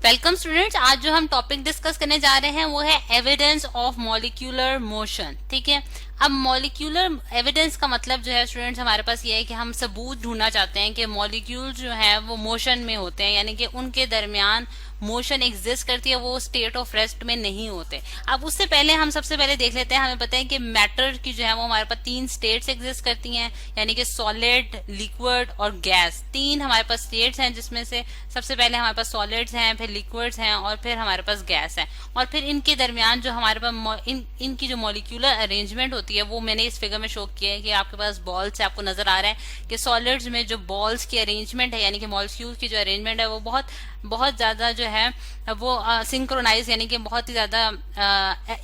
Welcome students. आज जो हम टॉपिक डिस्कस करने जा रहे हैं वो है एविडेंस ऑफ मॉलिक्यूलर मोशन। ठीक है, अब मॉलिक्यूलर एविडेंस का मतलब जो है स्टूडेंट्स हमारे पास ये है कि हम सबूत ढूंढना चाहते हैं कि मॉलिक्यूल जो है वो मोशन में होते हैं, यानी कि उनके दरमियान मोशन एग्जिस्ट करती है, वो स्टेट ऑफ रेस्ट में नहीं होते। अब उससे पहले हम सबसे पहले देख लेते हैं, हमें पता है कि मैटर की जो है वो हमारे पास तीन स्टेट्स एग्जिस्ट करती हैं, यानी कि सॉलिड, लिक्विड और गैस। तीन हमारे पास स्टेट्स हैं, जिसमें से सबसे पहले हमारे पास सॉलिड्स हैं, फिर लिक्विड्स हैं और फिर हमारे पास गैस है। और फिर इनके दरमियान जो हमारे पास इनकी जो मॉलिक्यूलर अरेंजमेंट होती है वो मैंने इस फिगर में शो किया है कि आपके पास बॉल्स है, आपको नजर आ रहा है कि सॉलिड्स में जो बॉल्स की अरेंजमेंट है, यानी कि मॉलिक्यूल की जो अरेंजमेंट है वो बहुत बहुत ज्यादा जो है वो सिंक्रोनाइज, यानी कि बहुत ही ज्यादा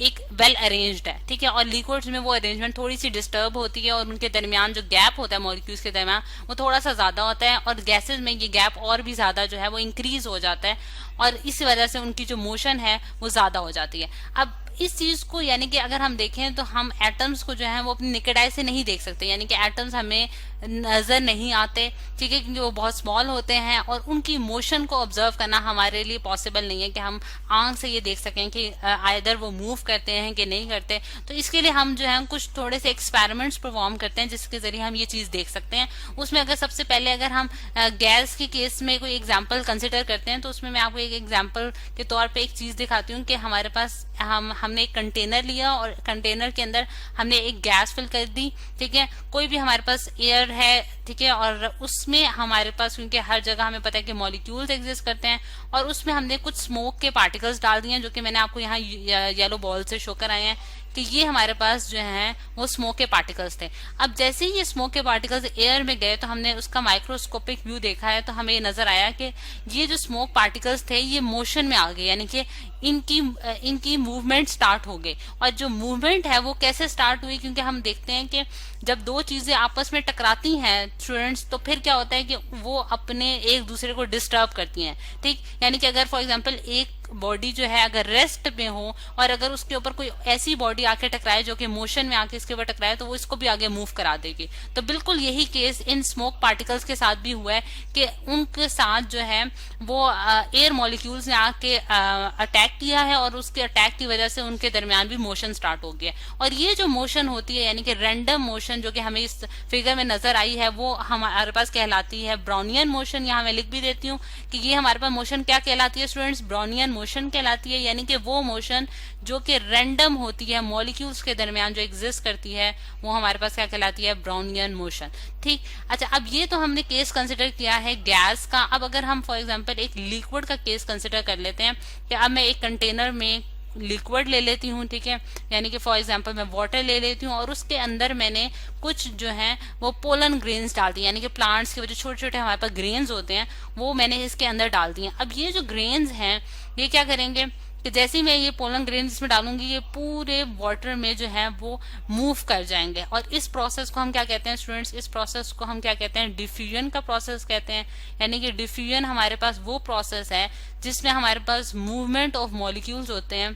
एक वेल अरेंज्ड है। ठीक है, और लिक्विड्स में वो अरेंजमेंट थोड़ी सी डिस्टर्ब होती है और उनके दरमियान जो गैप होता है मॉलिक्यूल्स के दरमियान वो थोड़ा सा ज्यादा होता है, और गैसेज में ये गैप और भी ज्यादा जो है वो इंक्रीज हो जाता है और इस वजह से उनकी जो मोशन है वो ज्यादा हो जाती है। अब इस चीज को, यानी कि अगर हम देखें तो हम एटम्स को जो है वो अपनी नेकेड आई से नहीं देख सकते, यानी कि एटम्स हमें नजर नहीं आते। ठीक है, क्योंकि वो बहुत स्मॉल होते हैं और उनकी मोशन को ऑब्जर्व करना हमारे लिए पॉसिबल नहीं है कि हम आंख से ये देख सकें कि आइदर वो मूव करते हैं कि नहीं करते। तो इसके लिए हम जो है कुछ थोड़े से एक्सपेरिमेंट्स परफॉर्म करते हैं जिसके जरिए हम ये चीज देख सकते हैं। उसमें अगर सबसे पहले अगर हम गैस के केस में कोई एग्जाम्पल कंसिडर करते हैं तो उसमें मैं आपको एक एग्जाम्पल के तौर पर एक चीज दिखाती हूँ कि हमारे पास हमने एक कंटेनर लिया और कंटेनर के अंदर हमने एक गैस फिल कर दी। ठीक है, कोई भी हमारे पास एयर है, ठीक है, और उसमें हमारे पास, क्योंकि हर जगह हमें पता है कि मॉलिक्यूल्स एग्जिस्ट करते हैं, और उसमें हमने कुछ स्मोक के पार्टिकल्स डाल दिए जो कि मैंने आपको यहाँ येलो बॉल से शो कराए हैं कि ये हमारे पास जो है वो स्मोक के पार्टिकल्स थे। अब जैसे ही ये स्मोक के पार्टिकल्स एयर में गए तो हमने उसका माइक्रोस्कोपिक व्यू देखा है, तो हमें ये नजर आया कि ये जो स्मोक पार्टिकल्स थे ये मोशन में आ गए, यानी कि इनकी मूवमेंट स्टार्ट हो गई। और जो मूवमेंट है वो कैसे स्टार्ट हुई, क्योंकि हम देखते हैं कि जब दो चीजें आपस में टकराती हैं स्टूडेंट्स, तो फिर क्या होता है कि वो अपने एक दूसरे को डिस्टर्ब करती हैं। ठीक, यानी कि अगर फॉर एग्जांपल एक बॉडी जो है अगर रेस्ट में हो और अगर उसके ऊपर कोई ऐसी बॉडी आके टकराए जो कि मोशन में आके इसके ऊपर टकराए तो वो इसको भी आगे मूव करा देगी। तो बिल्कुल यही केस इन स्मोक पार्टिकल्स के साथ भी हुआ है कि उनके साथ जो है वो एयर मॉलिक्यूल्स ने आके अटैक किया है और उसके अटैक की वजह से उनके दरमियान भी मोशन स्टार्ट हो गया। और ये जो मोशन होती है, यानी कि रैंडम मोशन जो कि हमें इस फिगर में नजर आई है, वो हमारे पास कहलाती है ब्राउनियन मोशन। यहाँ मैं लिख भी देती हूँ कि ये हमारे पास मोशन क्या कहलाती है स्टूडेंट्स, ब्राउनियन मोशन कहलाती है, यानी कि वो मोशन जो कि रैंडम होती है, मॉलिक्यूल्स के दरमियान जो एग्जिस्ट करती है, वो हमारे पास क्या कहलाती है, ब्राउनियन मोशन। ठीक, अच्छा, अब ये तो हमने केस कंसिडर किया है गैस का। अब अगर हम फॉर एग्जांपल एक लिक्विड का केस कंसिडर कर लेते हैं कि अब मैं एक कंटेनर में लिक्विड ले लेती हूँ, ठीक है, यानी कि फॉर एग्जांपल मैं वाटर ले लेती हूँ और उसके अंदर मैंने कुछ जो है वो पोलन ग्रेन्स डाल दी, यानी कि प्लांट्स के जो छोटे छोटे हमारे पास ग्रेन्स होते हैं वो मैंने इसके अंदर डाल दिए। अब ये जो ग्रेन्स हैं ये क्या करेंगे कि जैसे ही मैं ये पोलन ग्रेन्स इसमें डालूंगी ये पूरे वाटर में जो है वो मूव कर जाएंगे। और इस प्रोसेस को हम क्या कहते हैं स्टूडेंट्स, इस प्रोसेस को हम क्या कहते हैं, डिफ्यूजन का प्रोसेस कहते हैं। यानी कि डिफ्यूजन हमारे पास वो प्रोसेस है जिसमें हमारे पास मूवमेंट ऑफ मॉलिक्यूल्स होते हैं।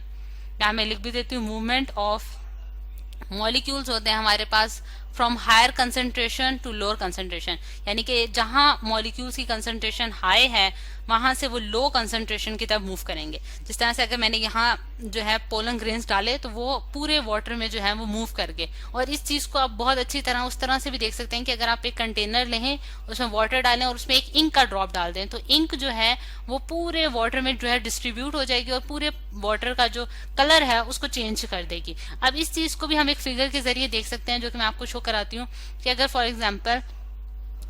यहाँ मैं लिख भी देती हूँ, मूवमेंट ऑफ मॉलिक्यूल्स होते हैं हमारे पास from higher concentration to lower concentration, यानी कि जहां मॉलिक्यूल्स की कंसेंट्रेशन हाई है वहां से वो लो कंसेंट्रेशन की तरफ मूव करेंगे। जिस तरह से अगर मैंने यहाँ जो है पोलन ग्रेन्स डाले तो वो पूरे वाटर में जो है वो मूव कर गए। और इस चीज को आप बहुत अच्छी तरह उस तरह से भी देख सकते हैं कि अगर आप एक कंटेनर लें, उसमें वाटर डालें और उसमें एक इंक का ड्रॉप डाल दें तो इंक जो है वो पूरे वाटर में जो है डिस्ट्रीब्यूट हो जाएगी और पूरे वाटर का जो कलर है उसको चेंज कर देगी। अब इस चीज को भी हम एक फिगर के जरिए देख सकते हैं जो कि मैं आपको शो कराती हूँ कि अगर फॉर एग्जाम्पल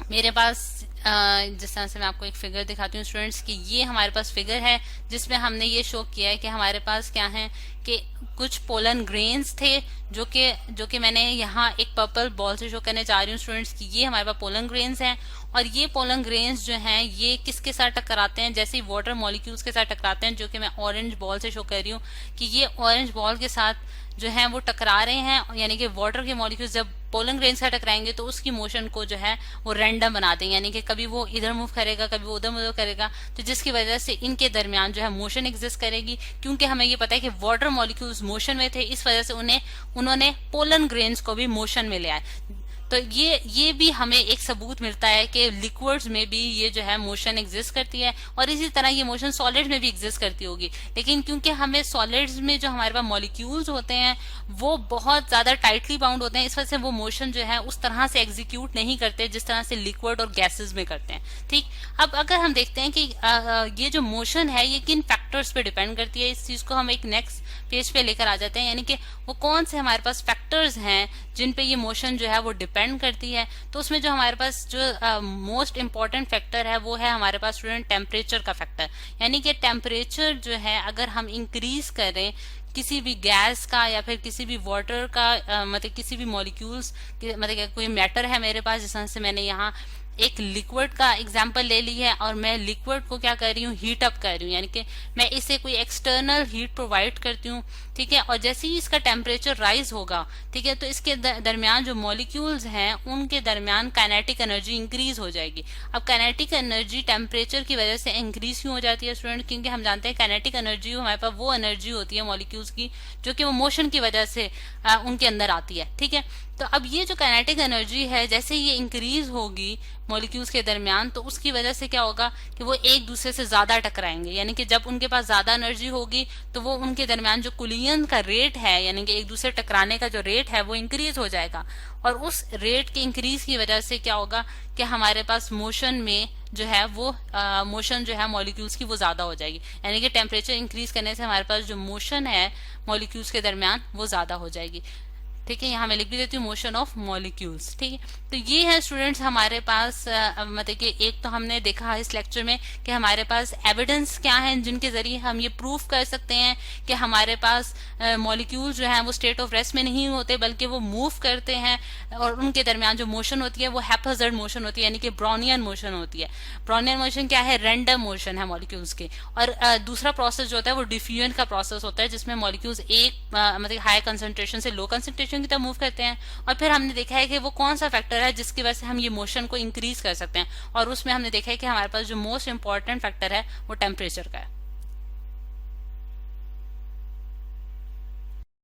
मेरे पास जिस तरह से मैं आपको एक फिगर दिखाती हूँ स्टूडेंट्स कि ये हमारे पास फिगर है जिसमें हमने ये शो किया है कि हमारे पास क्या है कि कुछ पोलन ग्रेन्स थे जो कि मैंने यहाँ एक पर्पल बॉल से शो करने जा रही हूँ स्टूडेंट्स कि ये हमारे पास पोलन ग्रेन्स हैं। और ये पोलन ग्रेन्स जो हैं ये किसके साथ टकराते हैं, जैसे ही वाटर मॉलिक्यूल्स के साथ टकराते हैं, जो कि मैं ऑरेंज बॉल से शो कर रही हूँ कि ये ऑरेंज बॉल के साथ जो है वो टकरा रहे हैं। यानी कि वाटर के मॉलिक्यूल्स जब पोलन ग्रेन्स से टकराएंगे तो उसकी मोशन को जो है वो रैंडम बना देंगे, यानी कि कभी वो इधर मूव करेगा कभी वो उधर मूव करेगा, तो जिसकी वजह से इनके दरमियान जो है मोशन एग्जिस्ट करेगी। क्योंकि हमें ये पता है कि वाटर मॉलिक्यूल्स मोशन में थे, इस वजह से उन्होंने पोलन ग्रेन्स को भी मोशन में ले आए। तो ये भी हमें एक सबूत मिलता है कि लिक्विड्स में भी ये जो है मोशन एग्जिस्ट करती है, और इसी तरह ये मोशन सॉलिड्स में भी एग्जिस्ट करती होगी। लेकिन क्योंकि हमें सॉलिड्स में जो हमारे पास मॉलिक्यूल्स होते हैं वो बहुत ज्यादा टाइटली बाउंड होते हैं, इस वजह से वो मोशन जो है उस तरह से एग्जीक्यूट नहीं करते जिस तरह से लिक्विड और गैसेस में करते हैं। ठीक, अब अगर हम देखते हैं कि ये जो मोशन है ये किन फैक्टर्स पे डिपेंड करती है, इस चीज को हम एक नेक्स्ट पेज पे लेकर आ जाते हैं, यानी कि वो कौन से हमारे पास फैक्टर्स हैं जिन पे ये मोशन जो है वो डिपेंड करती है। तो उसमें जो हमारे पास जो मोस्ट इंपॉर्टेंट फैक्टर है वो है हमारे पास स्टूडेंट टेम्परेचर का फैक्टर। यानी कि टेम्परेचर जो है अगर हम इंक्रीज करें किसी भी गैस का या फिर किसी भी वाटर का, मतलब किसी भी मॉलिक्यूल्स, मतलब कोई मैटर है मेरे पास, जिस तरह से मैंने यहाँ एक लिक्विड का एग्जांपल ले ली है और मैं लिक्विड को क्या कर रही हूँ, हीट अप कर रही हूँ, यानी कि मैं इसे कोई एक्सटर्नल हीट प्रोवाइड करती हूँ। ठीक है, और जैसे ही इसका टेम्परेचर राइज होगा, ठीक है, तो इसके दरमियान जो मॉलिक्यूल्स हैं उनके दरमियान काइनेटिक एनर्जी इंक्रीज हो जाएगी। अब काइनेटिक एनर्जी टेम्परेचर की वजह से इंक्रीज क्यों हो जाती है स्टूडेंट, क्योंकि हम जानते हैं काइनेटिक एनर्जी हमारे पास वो एनर्जी होती है मॉलिक्यूल्स की जो कि वो मोशन की वजह से उनके अंदर आती है। ठीक है, तो अब ये जो काइनेटिक एनर्जी है जैसे ये इंक्रीज होगी मॉलिक्यूल्स के दरमियान, तो उसकी वजह से क्या होगा कि वो एक दूसरे से ज्यादा टकराएंगे, यानी कि जब उनके पास ज्यादा एनर्जी होगी तो वो उनके दरमियान जो कुलियन का रेट है, यानी कि एक दूसरे टकराने का जो रेट है वो इंक्रीज हो जाएगा, और उस रेट के इंक्रीज की वजह से क्या होगा कि हमारे पास मोशन में जो है वो मोशन जो है मॉलिक्यूल्स की वो ज्यादा हो जाएगी, यानी कि टेम्परेचर इंक्रीज करने से हमारे पास जो मोशन है मॉलिक्यूल्स के दरमियान वो ज्यादा हो जाएगी। ठीक है, यहाँ मैं लिख भी देती हूँ मोशन ऑफ मॉलिक्यूल्स। ठीक है, तो ये है स्टूडेंट्स हमारे पास मतलब कि एक तो हमने देखा इस लेक्चर में कि हमारे पास एविडेंस क्या है जिनके जरिए हम ये प्रूफ कर सकते हैं कि हमारे पास मॉलिक्यूल्स जो हैं वो स्टेट ऑफ रेस्ट में नहीं होते बल्कि वो मूव करते हैं, और उनके दरमियान जो मोशन होती है वो हैप्पीजर्ड मोशन होती है, यानी कि ब्राउनियन मोशन होती है। ब्राउनियन मोशन क्या है, रैंडम मोशन है मॉलिक्यूल्स के। और दूसरा प्रोसेस जो होता है वो डिफ्यूजन का प्रोसेस होता है जिसमें मॉलिक्यूल्स एक मतलब हाई कंसंट्रेशन से लो कंसंट्रेशन की तरफ मूव करते हैं। और फिर हमने देखा है कि वो कौन सा फैक्टर है जिसकी वजह से हम ये मोशन को इंक्रीज कर सकते हैं, और उसमें हमने देखा है कि हमारे पास जो मोस्ट इंपॉर्टेंट फैक्टर है वो टेम्परेचर का है।